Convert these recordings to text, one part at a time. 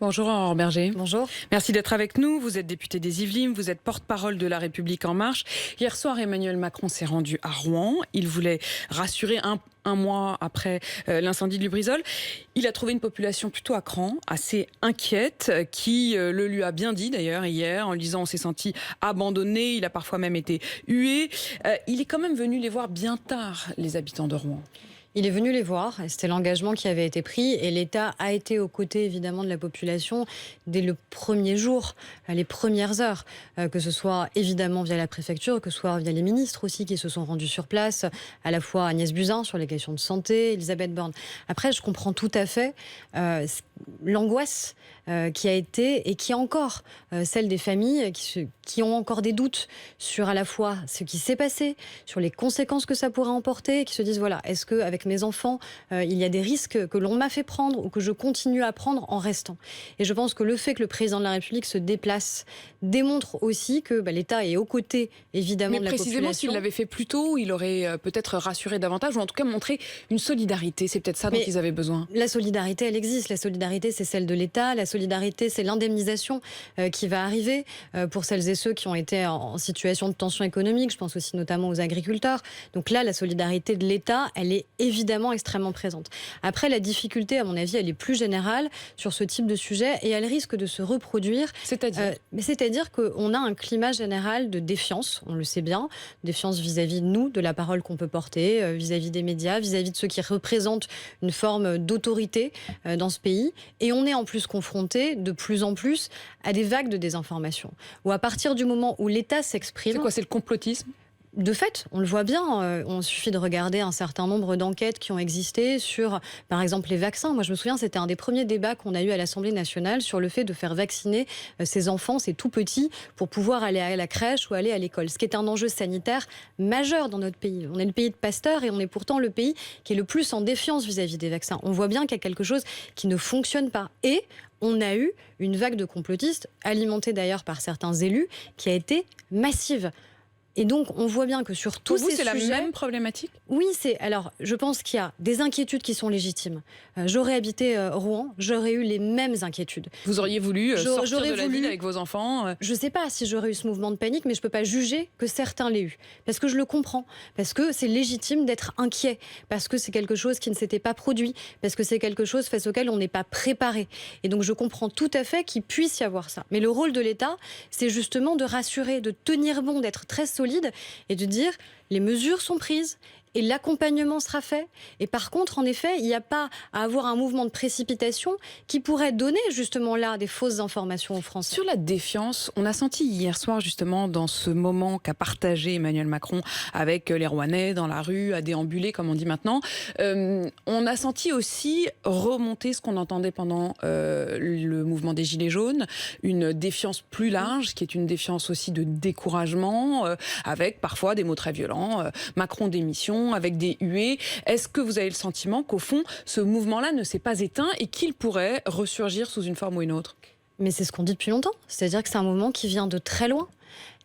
Bonjour Aurore Berger. Bonjour. Merci d'être avec nous. Vous êtes député des Yvelines, vous êtes porte-parole de La République En Marche. Hier soir, Emmanuel Macron s'est rendu à Rouen. Il voulait rassurer un mois après l'incendie de Lubrizol. Il a trouvé une population plutôt à cran, assez inquiète, qui le lui a bien dit d'ailleurs hier, en lui disant on s'est senti abandonné, il a parfois même été hué. Il est quand même venu les voir bien tard, les habitants de Rouen. Il est venu les voir, c'était l'engagement qui avait été pris et l'État a été aux côtés évidemment de la population dès le premier jour, les premières heures, que ce soit évidemment via la préfecture, que ce soit via les ministres aussi qui se sont rendus sur place, à la fois Agnès Buzyn sur les questions de santé, Elisabeth Borne. Après, je comprends tout à fait l'angoisse qui a été et qui est encore celle des familles qui ont encore des doutes sur à la fois ce qui s'est passé, sur les conséquences que ça pourrait emporter, et qui se disent voilà, est-ce qu'avec mes enfants, il y a des risques que l'on m'a fait prendre ou que je continue à prendre en restant. Et je pense que le fait que le président de la République se déplace démontre aussi que l'État est aux côtés évidemment de la population. Mais précisément, s'il l'avait fait plus tôt, il aurait peut-être rassuré davantage ou en tout cas montré une solidarité. C'est peut-être ça dont ils avaient besoin. La solidarité, elle existe. La solidarité, c'est celle de l'État. La solidarité, c'est l'indemnisation qui va arriver pour celles et ceux qui ont été en situation de tension économique. Je pense aussi notamment aux agriculteurs. Donc là, la solidarité de l'État, elle est évidemment extrêmement présente. Après, la difficulté, à mon avis, elle est plus générale sur ce type de sujet et elle risque de se reproduire. C'est-à-dire qu'on a un climat général de défiance, on le sait bien, défiance vis-à-vis de nous, de la parole qu'on peut porter, vis-à-vis des médias, vis-à-vis de ceux qui représentent une forme d'autorité dans ce pays. Et on est en plus confronté de plus en plus à des vagues de désinformation. Où à partir du moment où l'État s'exprime... C'est quoi, c'est le complotisme ? De fait, on le voit bien, on suffit de regarder un certain nombre d'enquêtes qui ont existé sur, par exemple, les vaccins. Moi, je me souviens, c'était un des premiers débats qu'on a eu à l'Assemblée nationale sur le fait de faire vacciner ces enfants, ces tout petits, pour pouvoir aller à la crèche ou aller à l'école. Ce qui est un enjeu sanitaire majeur dans notre pays. On est le pays de Pasteur et on est pourtant le pays qui est le plus en défiance vis-à-vis des vaccins. On voit bien qu'il y a quelque chose qui ne fonctionne pas. Et on a eu une vague de complotistes, alimentée d'ailleurs par certains élus, qui a été massive. Et donc, on voit bien que sur tous ces sujets... Pour vous, c'est la même problématique ? Oui, alors, je pense qu'il y a des inquiétudes qui sont légitimes. J'aurais habité Rouen, j'aurais eu les mêmes inquiétudes. Vous auriez voulu sortir de la ville avec vos enfants Je ne sais pas si j'aurais eu ce mouvement de panique, mais je ne peux pas juger que certains l'aient eu. Parce que je le comprends. Parce que c'est légitime d'être inquiet. Parce que c'est quelque chose qui ne s'était pas produit. Parce que c'est quelque chose face auquel on n'est pas préparé. Et donc, je comprends tout à fait qu'il puisse y avoir ça. Mais le rôle de l'État, c'est justement de rassurer, de tenir bon, d'être très solide et de dire les mesures sont prises et l'accompagnement sera fait. Et par contre, en effet, il n'y a pas à avoir un mouvement de précipitation qui pourrait donner justement là des fausses informations aux Français. Sur la défiance, on a senti hier soir justement dans ce moment qu'a partagé Emmanuel Macron avec les Rouennais dans la rue, à déambuler comme on dit maintenant, on a senti aussi remonter ce qu'on entendait pendant le mouvement des Gilets jaunes, une défiance plus large qui est une défiance aussi de découragement avec parfois des mots très violents, Macron démission, avec des huées. Est-ce que vous avez le sentiment qu'au fond, ce mouvement-là ne s'est pas éteint et qu'il pourrait ressurgir sous une forme ou une autre ? Mais c'est ce qu'on dit depuis longtemps. C'est-à-dire que c'est un mouvement qui vient de très loin.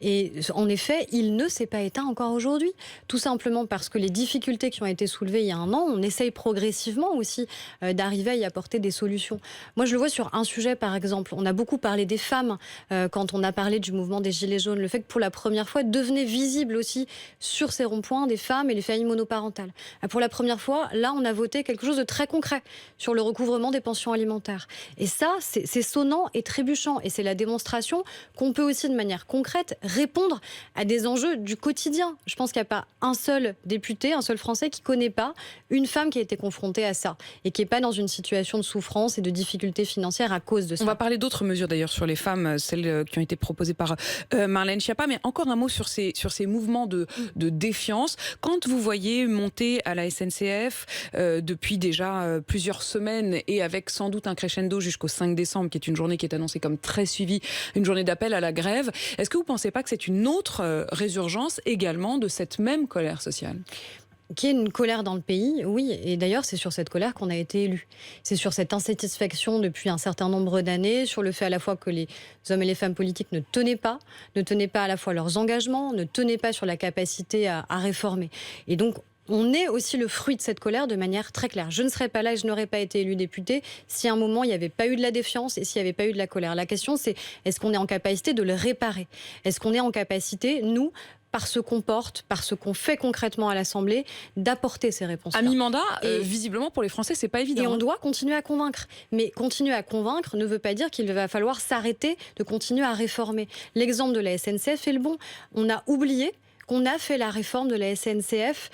Et en effet, il ne s'est pas éteint encore aujourd'hui. Tout simplement parce que les difficultés qui ont été soulevées il y a un an, on essaye progressivement aussi d'arriver à y apporter des solutions. Moi, je le vois sur un sujet, par exemple. On a beaucoup parlé des femmes quand on a parlé du mouvement des Gilets jaunes. Le fait que pour la première fois, devenait visible aussi sur ces ronds-points des femmes et les familles monoparentales. Pour la première fois, là, on a voté quelque chose de très concret sur le recouvrement des pensions alimentaires. Et ça, c'est sonnant et trébuchant. Et c'est la démonstration qu'on peut aussi, de manière concrète, répondre à des enjeux du quotidien. Je pense qu'il n'y a pas un seul député, un seul Français qui ne connaît pas une femme qui a été confrontée à ça et qui n'est pas dans une situation de souffrance et de difficultés financières à cause de ça. On va parler d'autres mesures d'ailleurs sur les femmes, celles qui ont été proposées par Marlène Schiappa, mais encore un mot sur ces mouvements de défiance. Quand vous voyez monter à la SNCF depuis déjà plusieurs semaines et avec sans doute un crescendo jusqu'au 5 décembre, qui est une journée qui est annoncée comme très suivie, une journée d'appel à la grève, est-ce que vous pensez pas que c'est une autre résurgence également de cette même colère sociale ? Qu'il y ait une colère dans le pays, oui. Et d'ailleurs, c'est sur cette colère qu'on a été élu. C'est sur cette insatisfaction depuis un certain nombre d'années, sur le fait à la fois que les hommes et les femmes politiques ne tenaient pas à la fois leurs engagements, ne tenaient pas sur la capacité à réformer. Et donc, on est aussi le fruit de cette colère de manière très claire. Je ne serais pas là et je n'aurais pas été élue députée si à un moment il n'y avait pas eu de la défiance et s'il n'y avait pas eu de la colère. La question c'est, est-ce qu'on est en capacité de le réparer? Est-ce qu'on est en capacité, nous, par ce qu'on porte, par ce qu'on fait concrètement à l'Assemblée, d'apporter ces réponses-là. À mi-mandat, visiblement pour les Français, c'est pas évident. Et on doit continuer à convaincre. Mais continuer à convaincre ne veut pas dire qu'il va falloir s'arrêter de continuer à réformer. L'exemple de la SNCF est le bon. On a oublié qu'on a fait la réforme de la SNCF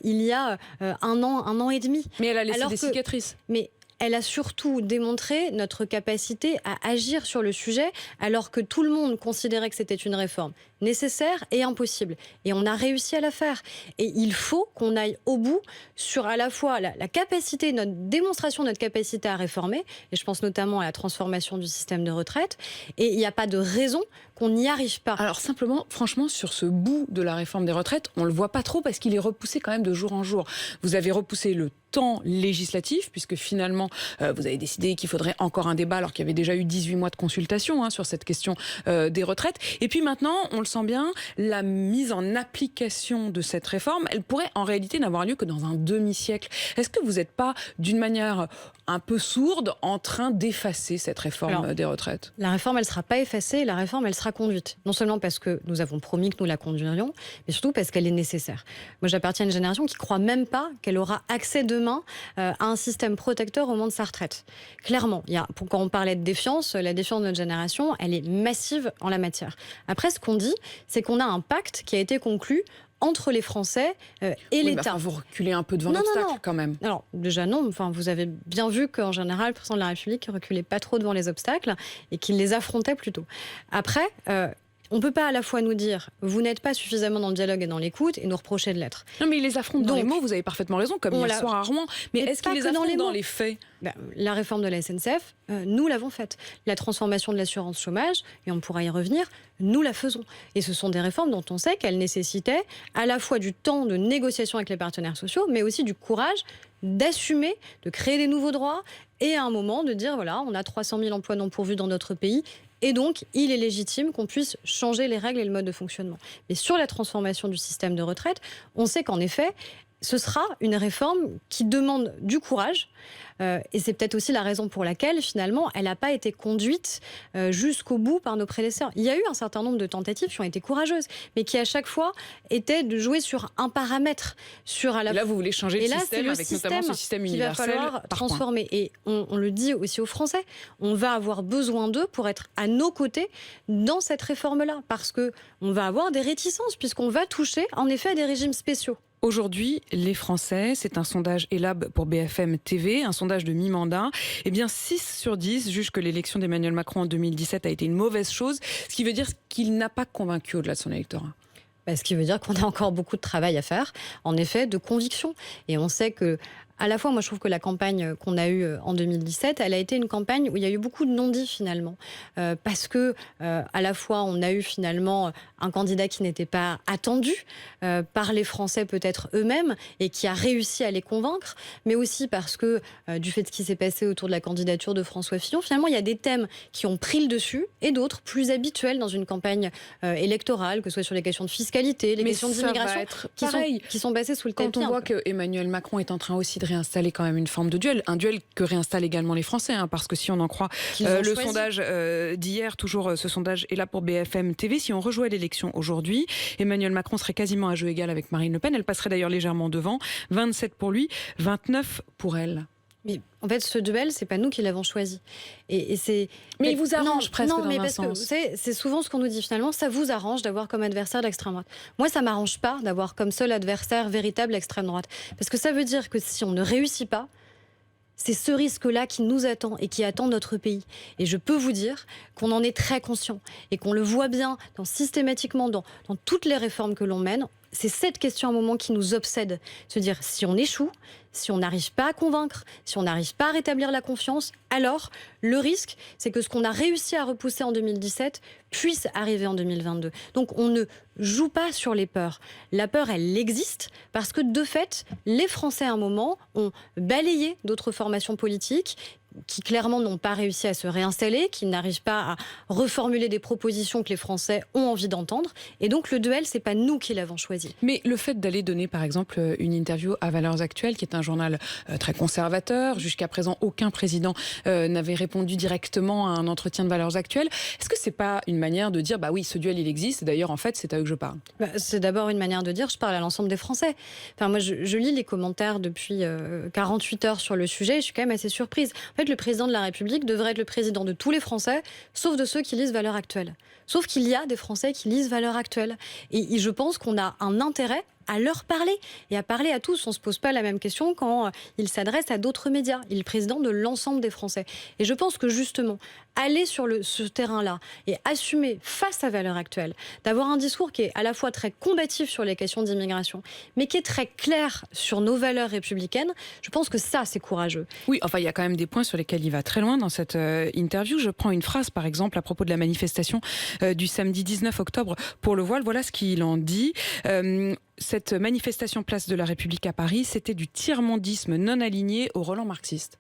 il y a un an et demi. Mais elle a laissé des cicatrices. Mais elle a surtout démontré notre capacité à agir sur le sujet alors que tout le monde considérait que c'était une réforme nécessaire et impossible. Et on a réussi à la faire. Et il faut qu'on aille au bout sur à la fois la capacité, notre démonstration de notre capacité à réformer, et je pense notamment à la transformation du système de retraite, et il n'y a pas de raison qu'on n'y arrive pas. Alors simplement, franchement, sur ce bout de la réforme des retraites, on ne le voit pas trop parce qu'il est repoussé quand même de jour en jour. Vous avez repoussé le temps législatif, puisque finalement, vous avez décidé qu'il faudrait encore un débat, alors qu'il y avait déjà eu 18 mois de consultation sur cette question des retraites. Et puis maintenant, on le sent bien, la mise en application de cette réforme, elle pourrait en réalité n'avoir lieu que dans un demi-siècle. Est-ce que vous n'êtes pas, d'une manière un peu sourde, en train d'effacer cette réforme des retraites? La réforme, elle ne sera pas effacée, la réforme, elle sera conduite. Non seulement parce que nous avons promis que nous la conduirions, mais surtout parce qu'elle est nécessaire. Moi, j'appartiens à une génération qui ne croit même pas qu'elle aura accès demain à un système protecteur au moment de sa retraite. Clairement, quand on parlait de défiance, la défiance de notre génération, elle est massive en la matière. Après, ce qu'on dit, c'est qu'on a un pacte qui a été conclu entre les Français et l'État. Vous reculez un peu devant l'obstacle quand même. Alors déjà non, vous avez bien vu qu'en général, le président de la République ne reculait pas trop devant les obstacles et qu'il les affrontait plutôt. Après, on ne peut pas à la fois nous dire « vous n'êtes pas suffisamment dans le dialogue et dans l'écoute » et nous reprocher de l'être. Non mais il les affronte dans les mots, vous avez parfaitement raison, comme hier soir à Rouen. Mais est-ce qu'il les affronte dans les faits? La réforme de la SNCF, nous l'avons faite. La transformation de l'assurance chômage, et on pourra y revenir, nous la faisons. Et ce sont des réformes dont on sait qu'elles nécessitaient à la fois du temps de négociation avec les partenaires sociaux, mais aussi du courage d'assumer, de créer des nouveaux droits et à un moment de dire voilà, on a 300 000 emplois non pourvus dans notre pays. Et donc, il est légitime qu'on puisse changer les règles et le mode de fonctionnement. Mais sur la transformation du système de retraite, on sait qu'en effet, ce sera une réforme qui demande du courage. Et c'est peut-être aussi la raison pour laquelle, finalement, elle n'a pas été conduite jusqu'au bout par nos prédécesseurs. Il y a eu un certain nombre de tentatives qui ont été courageuses, mais qui, à chaque fois, étaient de jouer sur un paramètre. Et là, vous voulez changer le système, avec notamment ce système universel. Il va falloir transformer. Et on le dit aussi aux Français, on va avoir besoin d'eux pour être à nos côtés dans cette réforme-là. Parce qu'on va avoir des réticences, puisqu'on va toucher, en effet, à des régimes spéciaux. Aujourd'hui, les Français, c'est un sondage Elab pour BFM TV, un sondage de mi-mandat. 6 sur 10 jugent que l'élection d'Emmanuel Macron en 2017 a été une mauvaise chose, ce qui veut dire qu'il n'a pas convaincu au-delà de son électorat. Ce qui veut dire qu'on a encore beaucoup de travail à faire, en effet, de conviction. Et on sait que, à la fois, moi je trouve que la campagne qu'on a eue en 2017, elle a été une campagne où il y a eu beaucoup de non-dits finalement. Parce que, à la fois, on a eu finalement un candidat qui n'était pas attendu par les Français peut-être eux-mêmes et qui a réussi à les convaincre, mais aussi parce que, du fait de ce qui s'est passé autour de la candidature de François Fillon, finalement il y a des thèmes qui ont pris le dessus et d'autres plus habituels dans une campagne électorale, que ce soit sur les questions de fiscalité, les questions d'immigration, qui sont passées sous le tapis. Quand on voit que Emmanuel Macron est en train aussi de réinstaller quand même une forme de duel, un duel que réinstallent également les Français, parce que si on en croit le sondage d'hier, toujours ce sondage est là pour BFM TV, si on rejouait l'élection aujourd'hui, Emmanuel Macron serait quasiment à jeu égal avec Marine Le Pen, elle passerait d'ailleurs légèrement devant, 27 pour lui, 29 pour elle. Mais en fait, ce duel, c'est pas nous qui l'avons choisi. Mais il vous arrange presque dans un sens. C'est souvent ce qu'on nous dit finalement, ça vous arrange d'avoir comme adversaire l'extrême droite. Moi, ça m'arrange pas d'avoir comme seul adversaire véritable l'extrême droite. Parce que ça veut dire que si on ne réussit pas, c'est ce risque-là qui nous attend et qui attend notre pays. Et je peux vous dire qu'on en est très conscient et qu'on le voit bien systématiquement dans toutes les réformes que l'on mène. C'est cette question à un moment qui nous obsède. Se dire, si on échoue, si on n'arrive pas à convaincre, si on n'arrive pas à rétablir la confiance, alors le risque, c'est que ce qu'on a réussi à repousser en 2017 puisse arriver en 2022. Donc on ne joue pas sur les peurs. La peur, elle existe parce que de fait, les Français à un moment ont balayé d'autres formations politiques qui clairement n'ont pas réussi à se réinstaller, qui n'arrivent pas à reformuler des propositions que les Français ont envie d'entendre. Et donc le duel, c'est pas nous qui l'avons choisi. Mais le fait d'aller donner par exemple une interview à Valeurs Actuelles, qui est un journal très conservateur, jusqu'à présent aucun président n'avait répondu directement à un entretien de Valeurs Actuelles, est-ce que c'est pas une manière de dire bah oui, ce duel il existe, et d'ailleurs en fait c'est à eux que je parle? C'est d'abord une manière de dire je parle à l'ensemble des Français. Enfin, moi je lis les commentaires depuis 48 heures sur le sujet et je suis quand même assez surprise. En fait, le président de la République devrait être le président de tous les Français, sauf de ceux qui lisent Valeurs Actuelles. Sauf qu'il y a des Français qui lisent Valeurs Actuelles. Et je pense qu'on a un intérêt à leur parler et à parler à tous. On ne se pose pas la même question quand il s'adresse à d'autres médias. Il est le président de l'ensemble des Français. Et je pense que justement, aller sur ce terrain-là et assumer face à Valeurs Actuelles, d'avoir un discours qui est à la fois très combatif sur les questions d'immigration, mais qui est très clair sur nos valeurs républicaines, je pense que ça, c'est courageux. Oui, enfin, il y a quand même des points sur lesquels il va très loin dans cette interview. Je prends une phrase, par exemple, à propos de la manifestation du samedi 19 octobre pour le voile. Voilà ce qu'il en dit. Cette manifestation place de la République à Paris, c'était du tiers-mondisme non aligné au relent marxiste.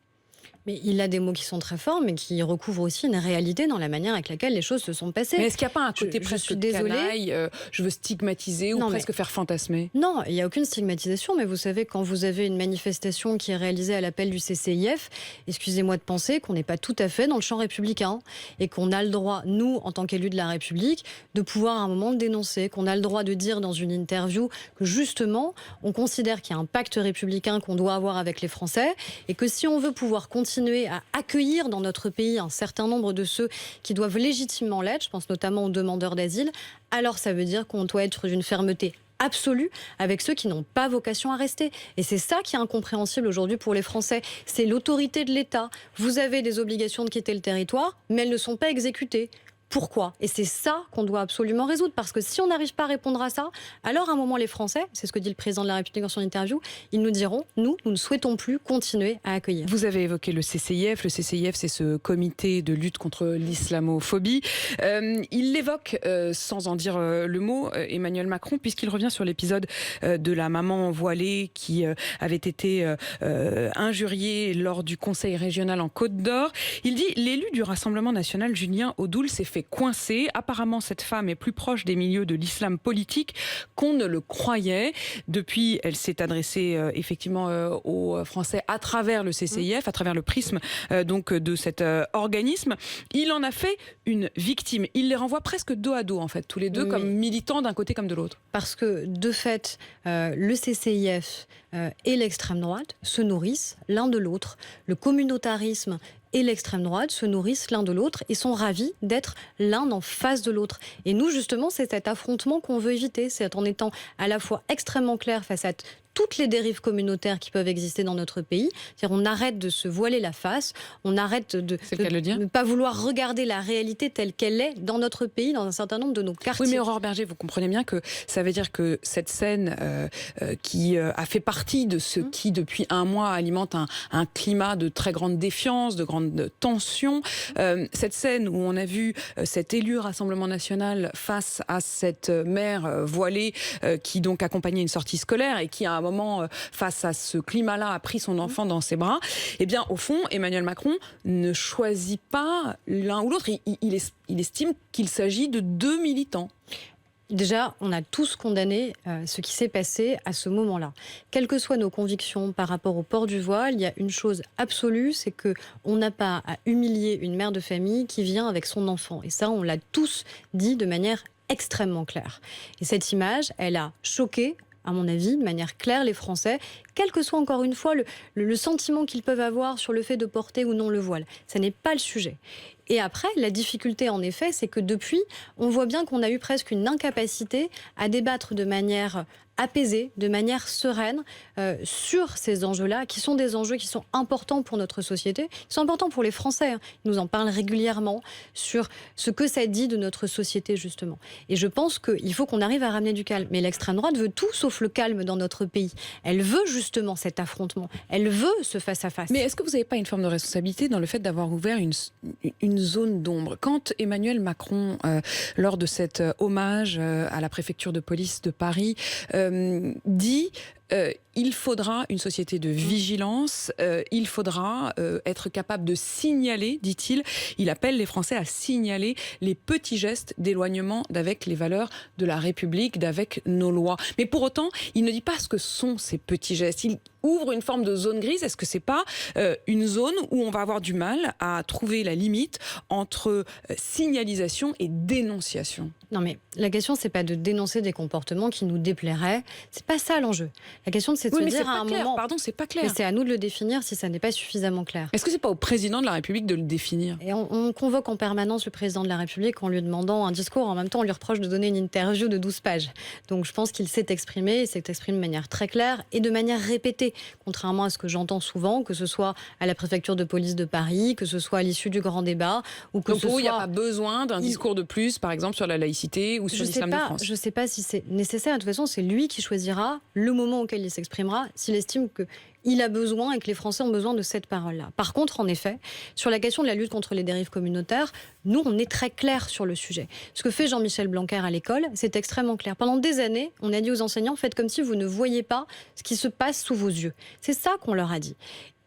Mais il a des mots qui sont très forts, mais qui recouvrent aussi une réalité dans la manière avec laquelle les choses se sont passées. Mais est-ce qu'il n'y a pas un côté presque canaille, je veux stigmatiser ou presque faire fantasmer? Non, il n'y a aucune stigmatisation, mais vous savez, quand vous avez une manifestation qui est réalisée à l'appel du CCIF, excusez-moi de penser qu'on n'est pas tout à fait dans le champ républicain et qu'on a le droit, nous, en tant qu'élus de la République, de pouvoir à un moment dénoncer, qu'on a le droit de dire dans une interview que justement, on considère qu'il y a un pacte républicain qu'on doit avoir avec les Français et que si on veut pouvoir continuer à accueillir dans notre pays un certain nombre de ceux qui doivent légitimement l'être, je pense notamment aux demandeurs d'asile, alors ça veut dire qu'on doit être d'une fermeté absolue avec ceux qui n'ont pas vocation à rester. Et c'est ça qui est incompréhensible aujourd'hui pour les Français. C'est l'autorité de l'État. Vous avez des obligations de quitter le territoire, mais elles ne sont pas exécutées. Pourquoi? Et c'est ça qu'on doit absolument résoudre, parce que si on n'arrive pas à répondre à ça, alors à un moment les Français, c'est ce que dit le président de la République dans son interview, ils nous diront, nous ne souhaitons plus continuer à accueillir. Vous avez évoqué le CCIF. Le CCIF, c'est ce comité de lutte contre l'islamophobie. Il l'évoque sans en dire le mot, Emmanuel Macron, puisqu'il revient sur l'épisode de la maman voilée qui avait été injuriée lors du conseil régional en Côte d'Or. Il dit, l'élu du Rassemblement national, Julien Audoul, s'est fait coincer. Apparemment, cette femme est plus proche des milieux de l'islam politique qu'on ne le croyait. Depuis, elle s'est adressée effectivement aux Français à travers le CCIF, à travers le prisme donc de cet organisme. Il en a fait une victime. Il les renvoie presque dos à dos, en fait, tous les deux, comme militants d'un côté comme de l'autre. Parce que, de fait, le CCIF et l'extrême droite se nourrissent l'un de l'autre. Le communautarisme et l'extrême droite se nourrissent l'un de l'autre et sont ravis d'être l'un en face de l'autre. Et nous, justement, c'est cet affrontement qu'on veut éviter. C'est en étant à la fois extrêmement clair face à toutes les dérives communautaires qui peuvent exister dans notre pays. C'est-à-dire, on arrête de se voiler la face, on arrête de ne pas vouloir regarder la réalité telle qu'elle est dans notre pays, dans un certain nombre de nos quartiers. Oui, mais Aurore Berger, vous comprenez bien que ça veut dire que cette scène qui a fait partie de ce qui, depuis un mois, alimente un climat de très grande défiance, de grande tension, cette scène où on a vu cet élu Rassemblement national face à cette mère voilée qui donc accompagnait une sortie scolaire et qui, à un moment, face à ce climat-là, a pris son enfant dans ses bras, eh bien, au fond, Emmanuel Macron ne choisit pas l'un ou l'autre. Il estime qu'il s'agit de deux militants. Déjà, on a tous condamné ce qui s'est passé à ce moment-là. Quelles que soient nos convictions par rapport au port du voile, il y a une chose absolue, c'est qu'on n'a pas à humilier une mère de famille qui vient avec son enfant. Et ça, on l'a tous dit de manière extrêmement claire. Et cette image, elle a choqué, à mon avis, de manière claire, les Français, quel que soit encore une fois le sentiment qu'ils peuvent avoir sur le fait de porter ou non le voile. Ça n'est pas le sujet. Et après, la difficulté, en effet, c'est que depuis, on voit bien qu'on a eu presque une incapacité à débattre de manière apaisée, de manière sereine sur ces enjeux-là, qui sont des enjeux qui sont importants pour notre société, qui sont importants pour les Français. Ils nous en parlent régulièrement sur ce que ça dit de notre société, justement. Et je pense qu'il faut qu'on arrive à ramener du calme. Mais l'extrême droite veut tout sauf le calme dans notre pays. Elle veut justement cet affrontement. Elle veut ce face-à-face. Mais est-ce que vous n'avez pas une forme de responsabilité dans le fait d'avoir ouvert une zone d'ombre? Quand Emmanuel Macron, lors de cet hommage à la préfecture de police de Paris, dit il faudra une société de vigilance, il faudra être capable de signaler, dit-il. Il appelle les Français à signaler les petits gestes d'éloignement d'avec les valeurs de la République, d'avec nos lois. Mais pour autant, il ne dit pas ce que sont ces petits gestes. Il ouvre une forme de zone grise. Est-ce que c'est pas une zone où on va avoir du mal à trouver la limite entre signalisation et dénonciation? Non, mais la question, c'est pas de dénoncer des comportements qui nous déplairaient. C'est pas ça l'enjeu. La question, c'est de se dire à un moment. Pardon, c'est pas clair. Mais c'est à nous de le définir si ça n'est pas suffisamment clair. Est-ce que c'est pas au président de la République de le définir? Et on convoque en permanence le président de la République en lui demandant un discours. En même temps, on lui reproche de donner une interview de 12 pages. Donc je pense qu'il s'est exprimé. Il s'est exprimé de manière très claire et de manière répétée. Contrairement à ce que j'entends souvent, que ce soit à la préfecture de police de Paris, que ce soit à l'issue du grand débat. Ou que donc pour vous, il n'y a pas besoin d'un discours de plus, par exemple, sur la laïcité ou sur l'islam de France? Je ne sais pas si c'est nécessaire. De toute façon, c'est lui qui choisira le moment auquel il s'exprimera, s'il estime qu'il a besoin et que les Français ont besoin de cette parole-là. Par contre, en effet, sur la question de la lutte contre les dérives communautaires, nous, on est très clair sur le sujet. Ce que fait Jean-Michel Blanquer à l'école, c'est extrêmement clair. Pendant des années, on a dit aux enseignants, faites comme si vous ne voyiez pas ce qui se passe sous vos yeux. C'est ça qu'on leur a dit.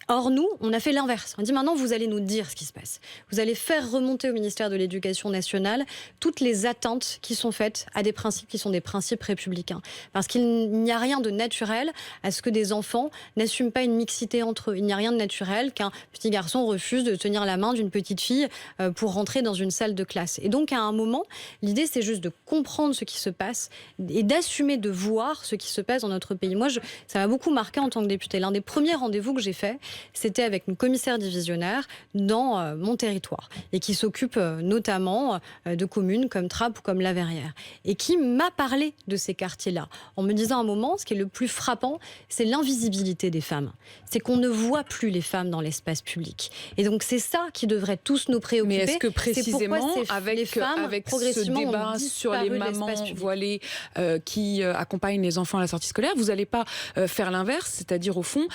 Or, nous, on a fait l'inverse. On dit maintenant, vous allez nous dire ce qui se passe. Vous allez faire remonter au ministère de l'Éducation nationale toutes les atteintes qui sont faites à des principes qui sont des principes républicains. Parce qu'il n'y a rien de naturel à ce que des enfants n'assument pas une mixité entre eux. Il n'y a rien de naturel qu'un petit garçon refuse de tenir la main d'une petite fille pour rentrer dans une salle de classe. Et donc, à un moment, l'idée, c'est juste de comprendre ce qui se passe et d'assumer de voir ce qui se passe dans notre pays. Moi, ça m'a beaucoup marqué en tant que députée. L'un des premiers rendez-vous que j'ai fait, c'était avec une commissaire divisionnaire dans mon territoire et qui s'occupe notamment de communes comme Trappes ou comme La Verrière et qui m'a parlé de ces quartiers-là en me disant à un moment, ce qui est le plus frappant, c'est l'invisibilité des femmes. C'est qu'on ne voit plus les femmes dans l'espace public. Et donc c'est ça qui devrait tous nous préoccuper. Mais est-ce que précisément avec ce débat sur les mamans voilées qui accompagnent les enfants à la sortie scolaire, vous n'allez pas faire l'inverse, c'est-à-dire au fond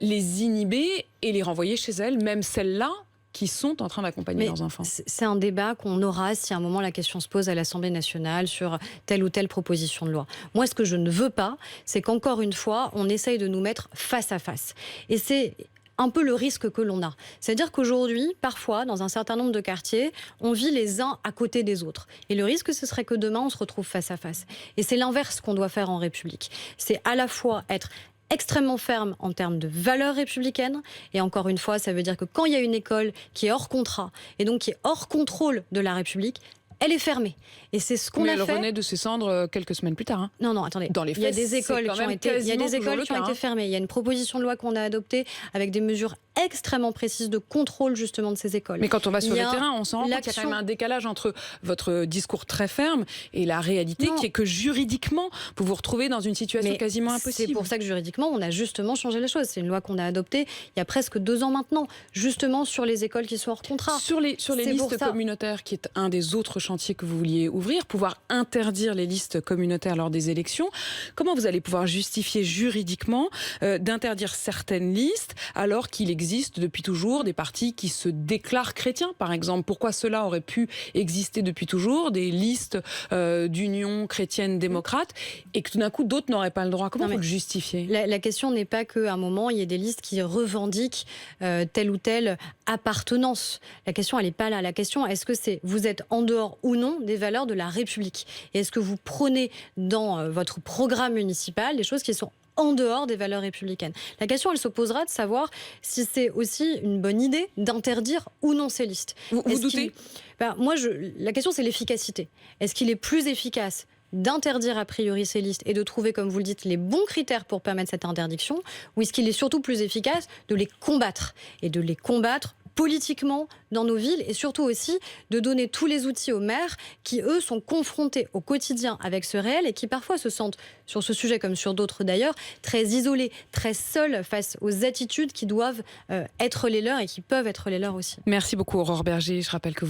les inhiber et les renvoyer chez elles, même celles-là qui sont en train d'accompagner leurs enfants? C'est un débat qu'on aura si à un moment la question se pose à l'Assemblée nationale sur telle ou telle proposition de loi. Moi, ce que je ne veux pas, c'est qu'encore une fois, on essaye de nous mettre face à face. Et c'est un peu le risque que l'on a. C'est-à-dire qu'aujourd'hui, parfois, dans un certain nombre de quartiers, on vit les uns à côté des autres. Et le risque, ce serait que demain, on se retrouve face à face. Et c'est l'inverse qu'on doit faire en République. C'est à la fois être extrêmement ferme en termes de valeurs républicaines. Et encore une fois, ça veut dire que quand il y a une école qui est hors contrat et donc qui est hors contrôle de la République, elle est fermée. Et c'est ce qu'on a fait. Elle renaît de ses cendres quelques semaines plus tard. Hein. Non, attendez. Dans les faits, il y a des écoles qui ont été fermées. Il y a une proposition de loi qu'on a adoptée avec des mesures extrêmement précises de contrôle justement de ces écoles. Mais quand on va sur le terrain, on s'en rend compte qu'il y a quand même un décalage entre votre discours très ferme et la réalité qui est que juridiquement, vous vous retrouvez dans une situation quasiment impossible. C'est pour ça que juridiquement, on a justement changé les choses. C'est une loi qu'on a adoptée il y a presque 2 ans maintenant, justement sur les écoles qui sont hors contrat. Sur les listes communautaires, qui est un des autres chantiers que vous vouliez ouvrir, pouvoir interdire les listes communautaires lors des élections, comment vous allez pouvoir justifier juridiquement d'interdire certaines listes alors qu'il existe depuis toujours des partis qui se déclarent chrétiens, par exemple? Pourquoi cela aurait pu exister depuis toujours, des listes d'union chrétienne démocrate, et que tout d'un coup d'autres n'auraient pas le droit? Comment vous le justifiez? La question n'est pas qu'à un moment il y ait des listes qui revendiquent telle ou telle appartenance. La question, elle n'est pas là. La question, est-ce que c'est vous êtes en dehors ou non des valeurs de la République? Et est-ce que vous prenez dans votre programme municipal des choses qui sont en dehors des valeurs républicaines? La question, elle se posera de savoir si c'est aussi une bonne idée d'interdire ou non ces listes. Vous doutez? La question, c'est l'efficacité. Est-ce qu'il est plus efficace d'interdire a priori ces listes et de trouver, comme vous le dites, les bons critères pour permettre cette interdiction, ou est-ce qu'il est surtout plus efficace de les combattre, et de les combattre politiquement dans nos villes, et surtout aussi de donner tous les outils aux maires qui, eux, sont confrontés au quotidien avec ce réel et qui parfois se sentent, sur ce sujet comme sur d'autres d'ailleurs, très isolés, très seuls face aux attitudes qui doivent être les leurs et qui peuvent être les leurs aussi. Merci beaucoup Aurore Berger. Je rappelle que